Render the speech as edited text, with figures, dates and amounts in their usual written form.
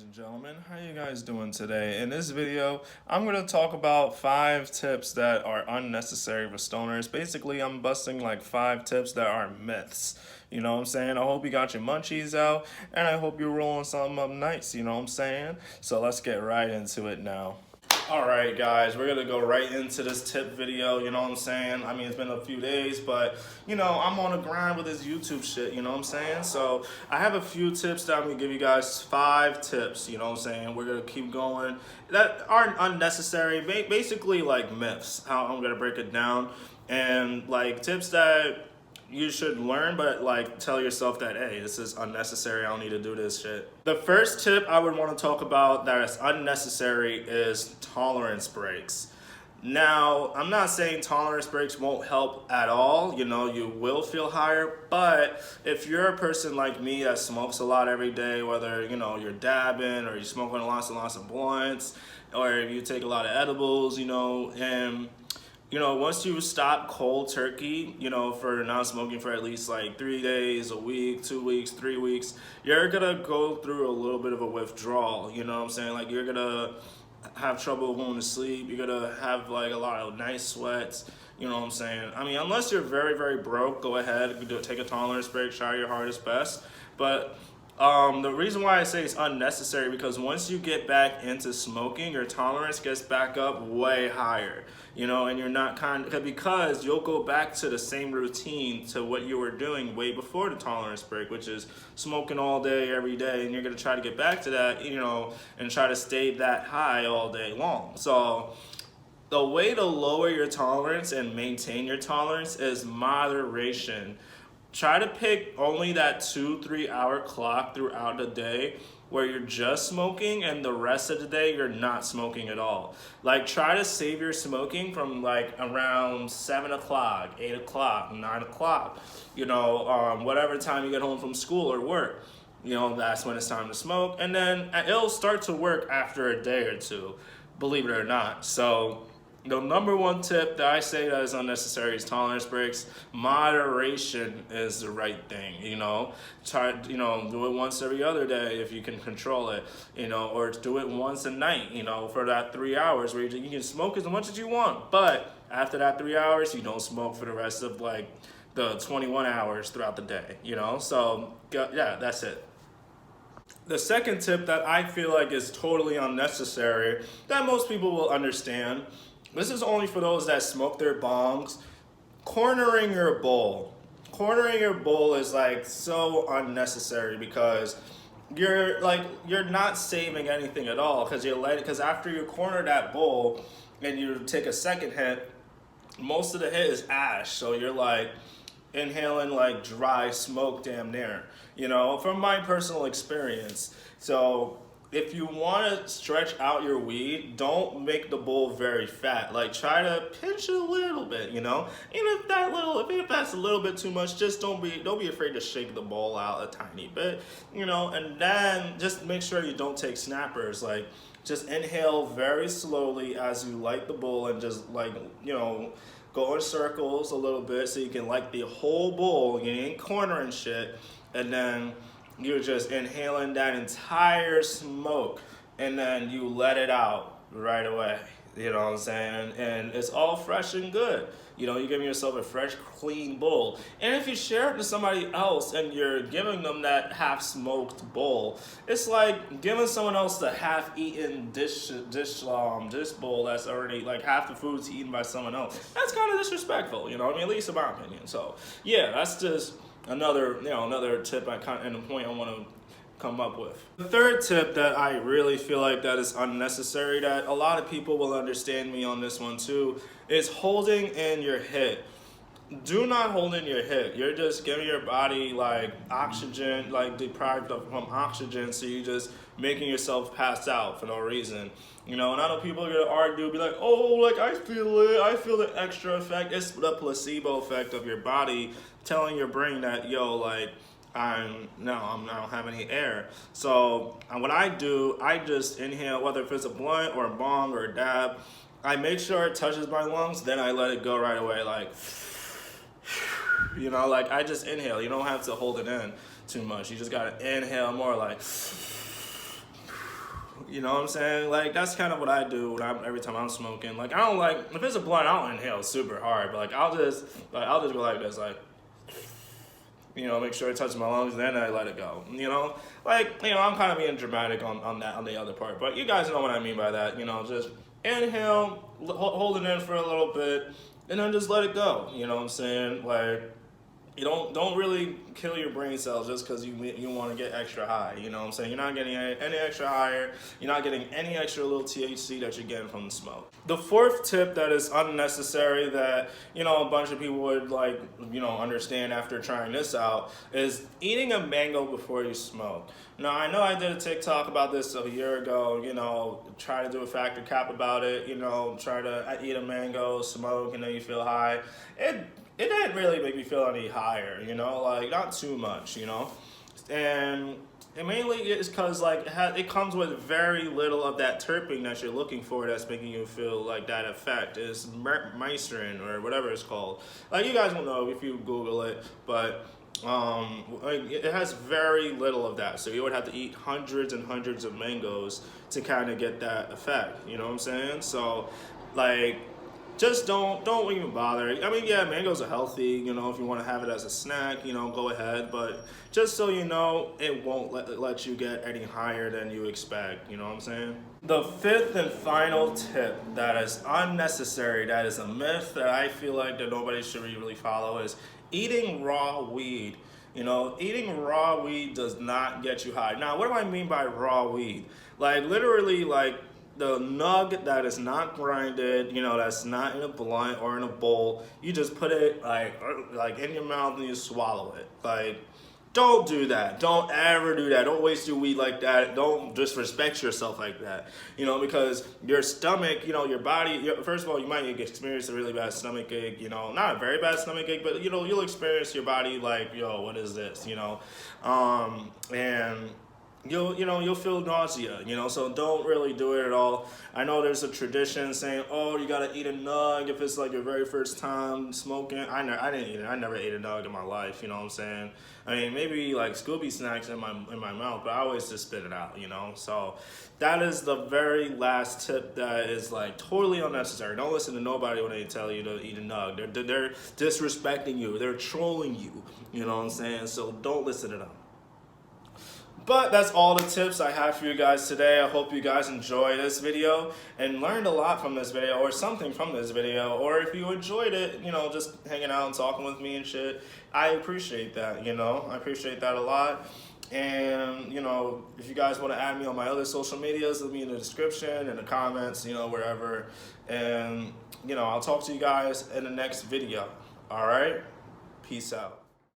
and gentlemen, how you guys doing today? In this video, I'm going to talk about 5 tips that are unnecessary for stoners. Basically, I'm busting like 5 tips that are myths. You know what I'm saying? I hope you got your munchies out, and I hope you're rolling something up nice, you know what I'm saying? So let's get right into it now. Alright guys, we're gonna go right into this tip video, you know what I'm saying? I mean, it's been a few days, but you know, I'm on a grind with this YouTube shit, you know what I'm saying? So I have a few tips that I'm gonna give you guys, 5 tips, you know what I'm saying? We're gonna keep going that aren't unnecessary, basically like myths, how I'm gonna break it down, and like tips that you should learn, but like tell yourself that, hey, this is unnecessary, I don't need to do this shit. The first tip I would want to talk about that is unnecessary is tolerance breaks. Now, I'm not saying tolerance breaks won't help at all. You know, you will feel higher, but if you're a person like me that smokes a lot every day, whether, you know, you're dabbing or you're smoking lots and lots of blunts, or you take a lot of edibles, you know, and you know, once you stop cold turkey, you know, for not smoking for at least like 3 days, a week, 2 weeks, 3 weeks, you're gonna go through a little bit of a withdrawal, you know what I'm saying? Like, you're gonna have trouble going to sleep, you're gonna have like a lot of night sweats, you know what I'm saying? I mean, unless you're very, very broke, go ahead, take a tolerance break, try your hardest best. But the reason why I say it's unnecessary because once you get back into smoking, your tolerance gets back up way higher, you know, and you're not because you'll go back to the same routine to what you were doing way before the tolerance break, which is smoking all day, every day, and you're gonna try to get back to that, you know, and try to stay that high all day long. So the way to lower your tolerance and maintain your tolerance is moderation. Try to pick only that 2-3 hour clock throughout the day where you're just smoking and the rest of the day you're not smoking at all. Like, try to save your smoking from like around 7 o'clock, 8 o'clock, 9 o'clock, you know, whatever time you get home from school or work. You know, that's when it's time to smoke, and then it'll start to work after a day or two, believe it or not. So the number one tip that I say that is unnecessary is tolerance breaks. Moderation is the right thing, you know. Try, you know, do it once every other day if you can control it, you know, or do it once a night, you know, for that 3 hours where you can smoke as much as you want. But after that 3 hours, you don't smoke for the rest of like the 21 hours throughout the day, you know. So yeah, that's it. The second tip that I feel like is totally unnecessary that most people will understand, this is only for those that smoke their bongs, cornering your bowl. Cornering your bowl is like so unnecessary because you're not saving anything at all because after you corner that bowl and you take a second hit, most of the hit is ash. So you're like inhaling like dry smoke damn near, you know, from my personal experience. So if you want to stretch out your weed, don't make the bowl very fat. Like, try to pinch it a little bit, you know. Even if that's a little bit too much, just don't be afraid to shake the bowl out a tiny bit, you know. And then just make sure you don't take snappers. Like, just inhale very slowly as you light the bowl, and just like, you know, go in circles a little bit so you can light the whole bowl. You ain't cornering shit, and then you're just inhaling that entire smoke, and then you let it out right away. You know what I'm saying? And it's all fresh and good. You know, you're giving yourself a fresh, clean bowl. And if you share it to somebody else and you're giving them that half-smoked bowl, it's like giving someone else the half-eaten dish bowl that's already, like, half the food's eaten by someone else. That's kind of disrespectful, you know what I mean? At least in my opinion. So, yeah, that's just another tip and a point I want to come up with. The third tip that I really feel like that is unnecessary, that a lot of people will understand me on this one too, is holding in your hit. Do not hold in your hit. You're just giving your body like oxygen, like deprived from oxygen, so you're just making yourself pass out for no reason. You know, and I know people are gonna argue, be like, oh, like I feel the extra effect. It's the placebo effect of your body telling your brain that, yo, like, I don't have any air. So what I do, I just inhale, whether if it's a blunt or a bong or a dab, I make sure it touches my lungs, then I let it go right away, like, you know, like I just inhale. You don't have to hold it in too much. You just gotta inhale more, like, You know what I'm saying? Like, that's kind of what I do every time I'm smoking. Like, I don't like, if it's a blunt, I don't inhale super hard, but like, I'll just go like this, like, you know, make sure it touches my lungs, then I let it go. You know, like, you know, I'm kind of being dramatic on the other part, but you guys know what I mean by that. You know, just inhale, hold it in for a little bit, and then just let it go. You know what I'm saying? Like, you don't really kill your brain cells just because you want to get extra high. You know what I'm saying? You're not getting any extra higher. You're not getting any extra little THC that you're getting from the smoke. The fourth tip that is unnecessary that, you know, a bunch of people would like, you know, understand after trying this out is eating a mango before you smoke. Now, I know I did a TikTok about this a year ago, you know, try to do a factor cap about it, you know, try to eat a mango, smoke, and then you feel high. It didn't really make me feel any higher, you know, like not too much, you know, and it mainly is because like it comes with very little of that terpene that you're looking for that's making you feel like that effect. It's mycin or whatever it's called. Like you guys will know if you Google it, but like it has very little of that. So you would have to eat hundreds and hundreds of mangoes to kind of get that effect. You know what I'm saying? So like just don't even bother. I mean, yeah, mangoes are healthy, you know, if you want to have it as a snack, you know, go ahead, but just so you know, it won't let you get any higher than you expect, you know what I'm saying? The fifth and final tip that is unnecessary, that is a myth that I feel like that nobody should really follow, is eating raw weed. You know, eating raw weed does not get you high. Now, what do I mean by raw weed? Like, literally, like, the nug that is not grinded, you know, that's not in a blunt or in a bowl, you just put it like in your mouth and you swallow it. Like, don't do that. Don't ever do that. Don't waste your weed like that. Don't disrespect yourself like that. You know, because your stomach, you know, your body, first of all, you might experience a really bad stomach ache, you know, not a very bad stomach ache, but, you know, you'll experience your body like, yo, what is this, you know? And you'll feel nausea, you know, so don't really do it at all. I know there's a tradition saying, oh, you gotta eat a nug if it's like your very first time smoking. I didn't eat it. I never ate a nug in my life, you know what I'm saying? I mean, maybe like Scooby snacks in my mouth, but I always just spit it out, you know? So that is the very last tip that is like totally unnecessary. Don't listen to nobody when they tell you to eat a nug. They're disrespecting you. They're trolling you, you know what I'm saying? So don't listen to them. But that's all the tips I have for you guys today. I hope you guys enjoyed this video and learned a lot from this video or something from this video. Or if you enjoyed it, you know, just hanging out and talking with me and shit, I appreciate that, you know. I appreciate that a lot. And, you know, if you guys want to add me on my other social medias, leave me in the description, in the comments, you know, wherever. And, you know, I'll talk to you guys in the next video. All right? Peace out.